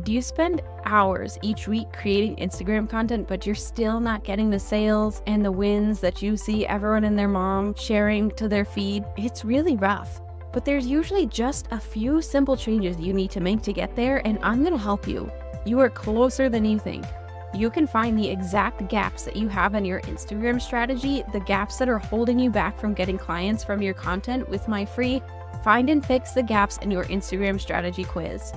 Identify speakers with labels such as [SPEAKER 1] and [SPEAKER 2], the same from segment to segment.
[SPEAKER 1] Do you spend hours each week creating Instagram content, but you're still not getting the sales and the wins that you see everyone and their mom sharing to their feed? It's really rough, but there's usually just a few simple changes you need to make to get there, and I'm going to help you. You are closer than you think. You can find the exact gaps that you have in your Instagram strategy, the gaps that are holding you back from getting clients from your content with my free Find and Fix the Gaps in Your Instagram Strategy quiz.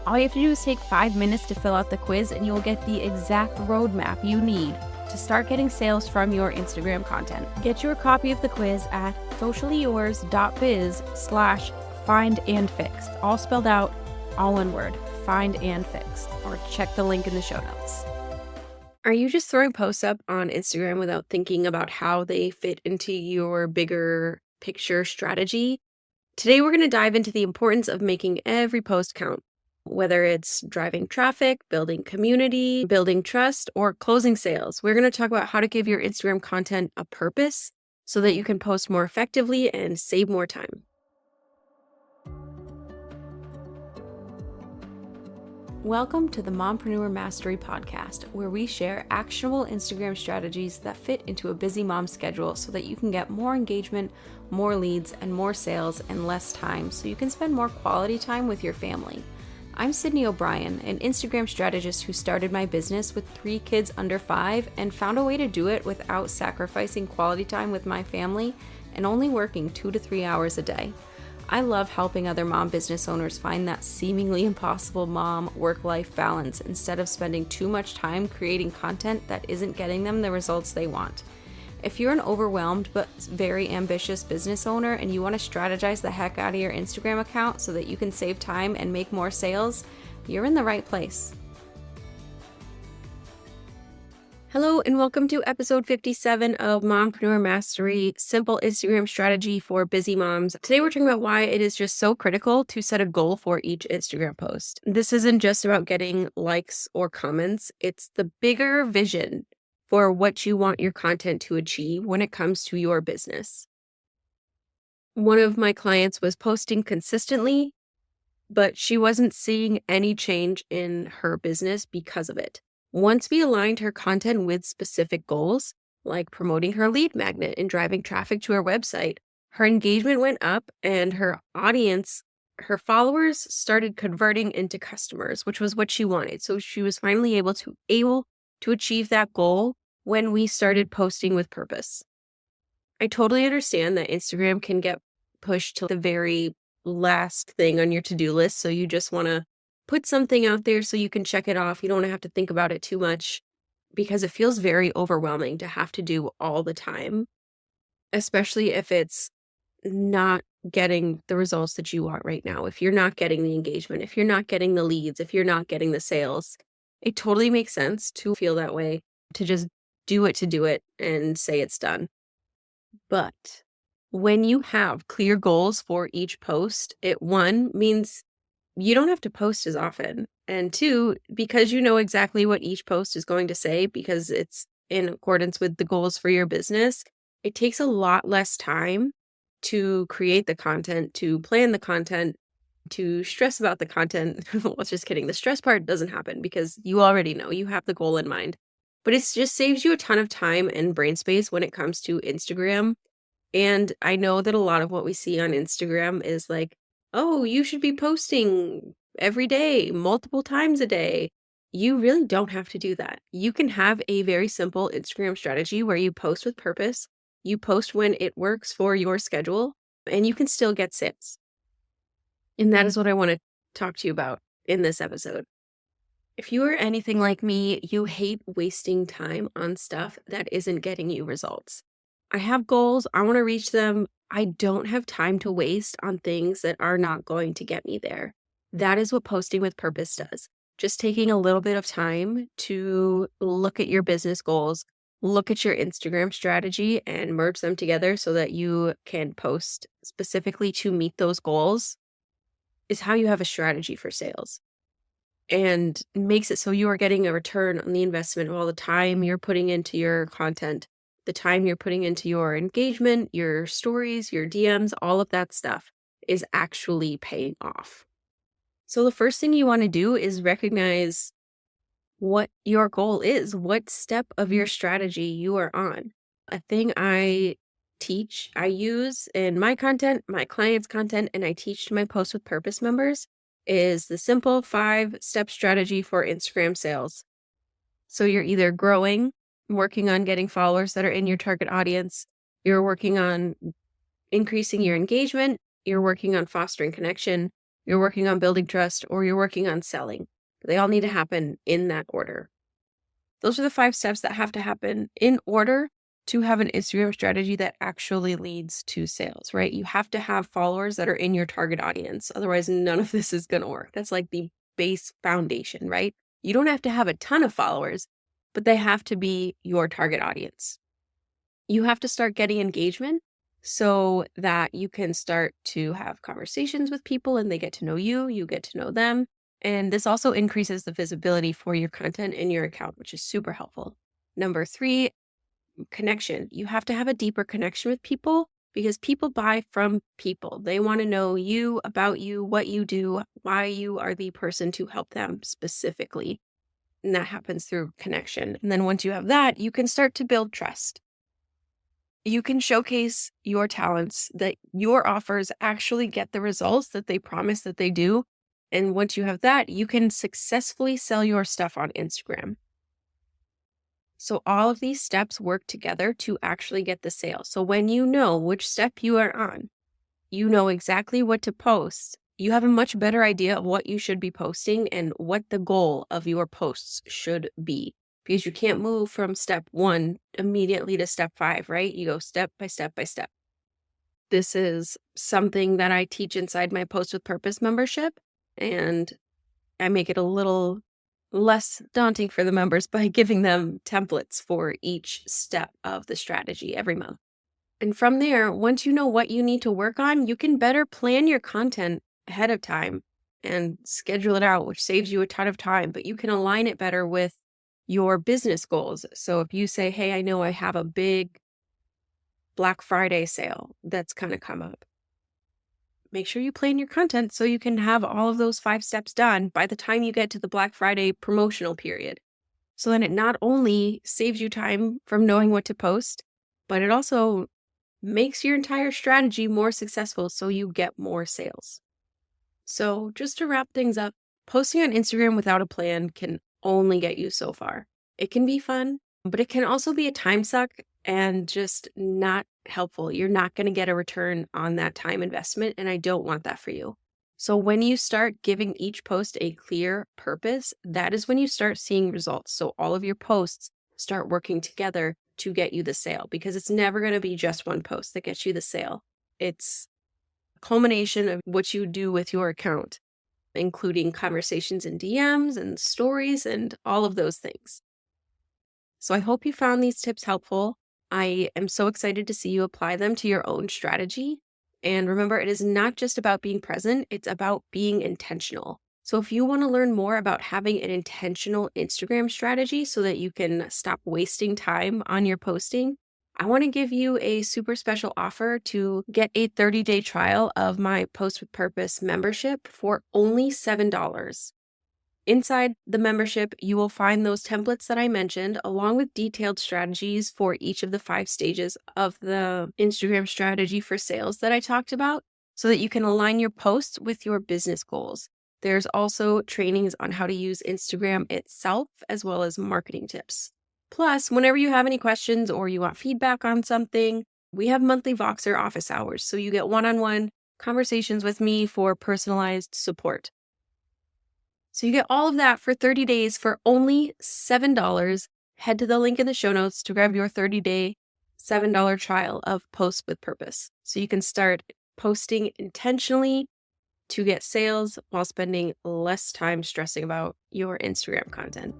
[SPEAKER 1] All you have to do is take 5 minutes to fill out the quiz and you'll get the exact roadmap you need to start getting sales from your Instagram content. Get your copy of the quiz at sociallyyours.biz/findandfixed. All spelled out, all one word, find and fixed, or check the link in the show notes. Are you just throwing posts up on Instagram without thinking about how they fit into your bigger picture strategy? Today, we're going to dive into the importance of making every post count. Whether it's driving traffic, building community, building trust, or closing sales, we're going to talk about how to give your Instagram content a purpose so that you can post more effectively and save more time. Welcome to the Mompreneur Mastery Podcast, where we share actionable Instagram strategies that fit into a busy mom's schedule so that you can get more engagement, more leads, and more sales in less time so you can spend more quality time with your family. I'm Sydney O'Brien, an Instagram strategist who started my business with 3 kids under 5 and found a way to do it without sacrificing quality time with my family and only working 2 to 3 hours a day. I love helping other mom business owners find that seemingly impossible mom work-life balance instead of spending too much time creating content that isn't getting them the results they want. If you're an overwhelmed but very ambitious business owner and you want to strategize the heck out of your Instagram account so that you can save time and make more sales, you're in the right place. Hello and welcome to episode 57 of Mompreneur Mastery, simple Instagram strategy for busy moms. Today we're talking about why it is just so critical to set a goal for each Instagram post. This isn't just about getting likes or comments, it's the bigger vision for what you want your content to achieve when it comes to your business. One of my clients was posting consistently, but she wasn't seeing any change in her business because of it. Once we aligned her content with specific goals, like promoting her lead magnet and driving traffic to her website, her engagement went up and her audience, her followers started converting into customers, which was what she wanted. So she was finally able to achieve that goal when we started posting with purpose. I totally understand that Instagram can get pushed to the very last thing on your to-do list. So you just want to put something out there so you can check it off. You don't have to think about it too much because it feels very overwhelming to have to do all the time, especially if it's not getting the results that you want right now. If you're not getting the engagement, if you're not getting the leads, if you're not getting the sales, it totally makes sense to feel that way, to just do it and say it's done. But when you have clear goals for each post, it means you don't have to post as often. And 2, because you know exactly what each post is going to say, because it's in accordance with the goals for your business, it takes a lot less time to create the content, to plan the content, to stress about the content. Well, just kidding. The stress part doesn't happen because you already know, you have the goal in mind. But it just saves you a ton of time and brain space when it comes to Instagram. And I know that a lot of what we see on Instagram is like, oh, you should be posting every day, multiple times a day. You really don't have to do that. You can have a very simple Instagram strategy where you post with purpose. You post when it works for your schedule, and you can still get sales. And that is what I want to talk to you about in this episode. If you are anything like me, you hate wasting time on stuff that isn't getting you results. I have goals. I want to reach them. I don't have time to waste on things that are not going to get me there. That is what posting with purpose does. Just taking a little bit of time to look at your business goals, look at your Instagram strategy and merge them together so that you can post specifically to meet those goals is how you have a strategy for sales. And makes it so you are getting a return on the investment of all the time you're putting into your content, the time you're putting into your engagement, your stories, your DMs, all of that stuff is actually paying off. So the first thing you want to do is recognize what your goal is, what step of your strategy you are on. A thing I use in my content, my clients' content, and I teach to my Post with Purpose members is the simple 5-step strategy for Instagram sales. So you're either growing, working on getting followers that are in your target audience, you're working on increasing your engagement, you're working on fostering connection, you're working on building trust, or you're working on selling. They all need to happen in that order. Those are the 5 steps that have to happen in order to have an Instagram strategy that actually leads to sales, right? You have to have followers that are in your target audience. Otherwise, none of this is going to work. That's like the base foundation, right? You don't have to have a ton of followers, but they have to be your target audience. You have to start getting engagement so that you can start to have conversations with people and they get to know you, you get to know them. And this also increases the visibility for your content in your account, which is super helpful. Number 3, connection. You have to have a deeper connection with people because people buy from people. They want to know you, about you, what you do, why you are the person to help them specifically. And that happens through connection. And then once you have that, you can start to build trust. You can showcase your talents, that your offers actually get the results that they promise that they do. And once you have that, you can successfully sell your stuff on Instagram. So all of these steps work together to actually get the sale. So when you know which step you are on, you know exactly what to post. You have a much better idea of what you should be posting and what the goal of your posts should be. Because you can't move from step 1 immediately to step 5, right? You go step by step by step. This is something that I teach inside my Post with Purpose membership, and I make it a little less daunting for the members by giving them templates for each step of the strategy every month. And from there, once you know what you need to work on, you can better plan your content ahead of time and schedule it out, which saves you a ton of time, but you can align it better with your business goals. So if you say, hey, I know I have a big Black Friday sale that's going to come up, make sure you plan your content so you can have all of those 5 steps done by the time you get to the Black Friday promotional period. So then it not only saves you time from knowing what to post, but it also makes your entire strategy more successful so you get more sales. So just to wrap things up, posting on Instagram without a plan can only get you so far. It can be fun, but it can also be a time suck and just not helpful. You're not going to get a return on that time investment, and I don't want that for you. So when you start giving each post a clear purpose, that is when you start seeing results. So all of your posts start working together to get you the sale, because it's never going to be just one post that gets you the sale. It's a culmination of what you do with your account, including conversations in DMs and stories and all of those things. So I hope you found these tips helpful. I am so excited to see you apply them to your own strategy. And remember, it is not just about being present, it's about being intentional. So if you want to learn more about having an intentional Instagram strategy so that you can stop wasting time on your posting, I want to give you a super special offer to get a 30-day trial of my Post with Purpose membership for only $7. Inside the membership, you will find those templates that I mentioned, along with detailed strategies for each of the 5 stages of the Instagram strategy for sales that I talked about, so that you can align your posts with your business goals. There's also trainings on how to use Instagram itself, as well as marketing tips. Plus, whenever you have any questions or you want feedback on something, we have monthly Voxer office hours, so you get one-on-one conversations with me for personalized support. So you get all of that for 30 days for only $7. Head to the link in the show notes to grab your 30-day $7 trial of Post with Purpose, so you can start posting intentionally to get sales while spending less time stressing about your Instagram content.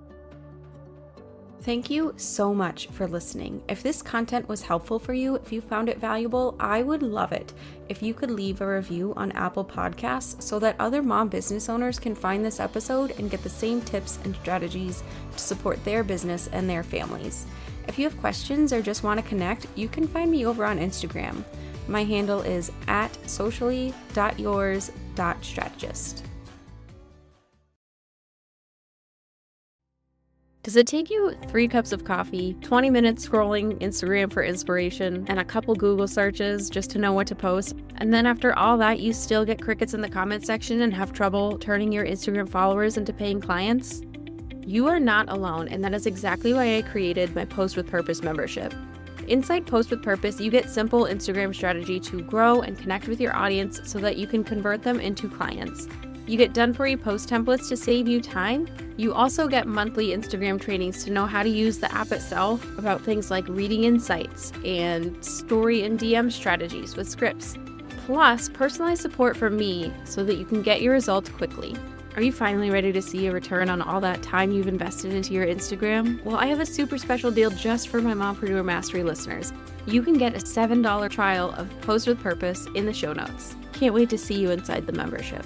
[SPEAKER 1] Thank you so much for listening. If this content was helpful for you, if you found it valuable, I would love it if you could leave a review on Apple Podcasts so that other mom business owners can find this episode and get the same tips and strategies to support their business and their families. If you have questions or just want to connect, you can find me over on Instagram. My handle is @socially.yours.strategist. Does it take you 3 cups of coffee, 20 minutes scrolling Instagram for inspiration, and a couple Google searches just to know what to post? And then after all that, you still get crickets in the comment section and have trouble turning your Instagram followers into paying clients? You are not alone, and that is exactly why I created my Post with Purpose membership. Inside Post with Purpose, you get simple Instagram strategy to grow and connect with your audience so that you can convert them into clients. You get done-for-you post templates to save you time. You also get monthly Instagram trainings to know how to use the app itself, about things like reading insights and story and DM strategies with scripts. Plus, personalized support from me so that you can get your results quickly. Are you finally ready to see a return on all that time you've invested into your Instagram? Well, I have a super special deal just for my Mompreneur Mastery listeners. You can get a $7 trial of Post with Purpose in the show notes. Can't wait to see you inside the membership.